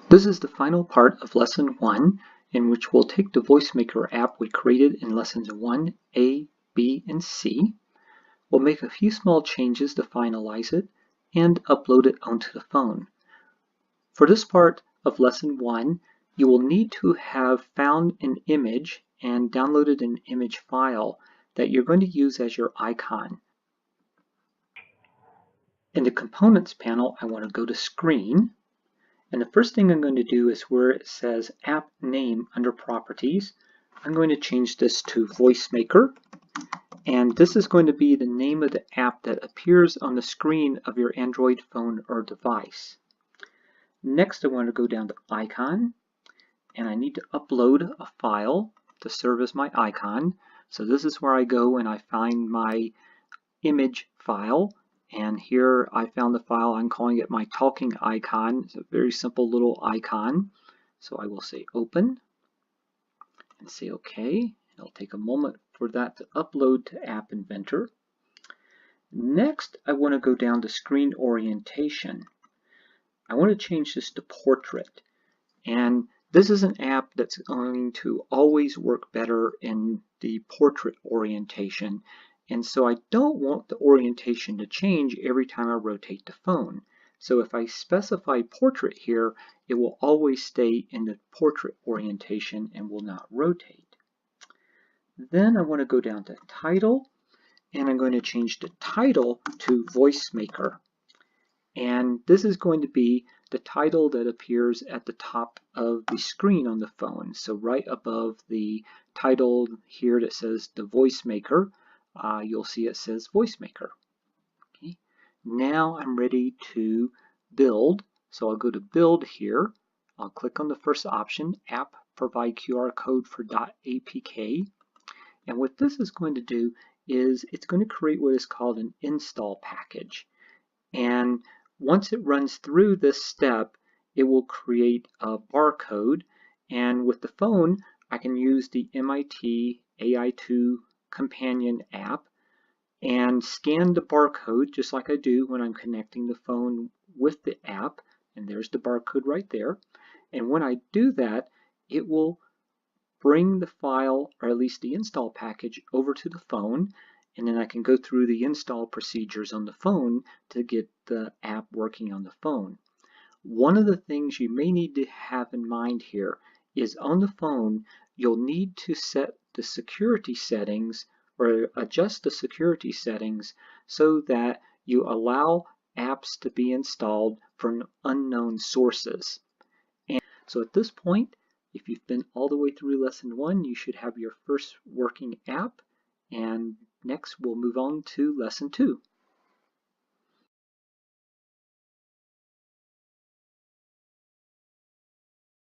This is the final part of Lesson 1, in which we'll take the VoiceMaker app we created in Lessons 1, A, B, and C. We'll make a few small changes to finalize it and upload it onto the phone. For this part of Lesson 1, you will need to have found an image and downloaded an image file that you're going to use as your icon. In the Components panel, I want to go to Screen. And the first thing I'm going to do is where it says App Name under Properties, I'm going to change this to VoiceMaker. And this is going to be the name of the app that appears on the screen of your Android phone or device. Next, I want to go down to Icon, and I need to upload a file to serve as my icon. So this is where I go and I find my image file. And here I found the file. I'm calling it my talking icon. It's a very simple little icon. So I will say open and say OK. It'll take a moment for that to upload to App Inventor. Next, I want to go down to Screen Orientation. I want to change this to Portrait. And this is an app that's going to always work better in the portrait orientation. And so I don't want the orientation to change every time I rotate the phone. So if I specify portrait here, it will always stay in the portrait orientation and will not rotate. Then I want to go down to Title, and I'm going to change the title to VoiceMaker. And this is going to be the title that appears at the top of the screen on the phone. So right above the title here that says the VoiceMaker, you'll see it says VoiceMaker. Okay. Now I'm ready to build. So I'll go to Build here. I'll click on the first option, App Provide QR Code for .apk. And what this is going to do is it's going to create what is called an install package. And once it runs through this step, it will create a barcode. And with the phone, I can use the MIT AI2 companion app and scan the barcode just like I do when I'm connecting the phone with the app. And there's the barcode right there. And when I do that, it will bring the file, or at least the install package, over to the phone. And then I can go through the install procedures on the phone to get the app working on the phone. One of the things you may need to have in mind here is on the phone, you'll need to set the security settings or adjust the security settings so that you allow apps to be installed from unknown sources. And so at this point, if you've been all the way through Lesson 1, you should have your first working app. And next, we'll move on to Lesson 2.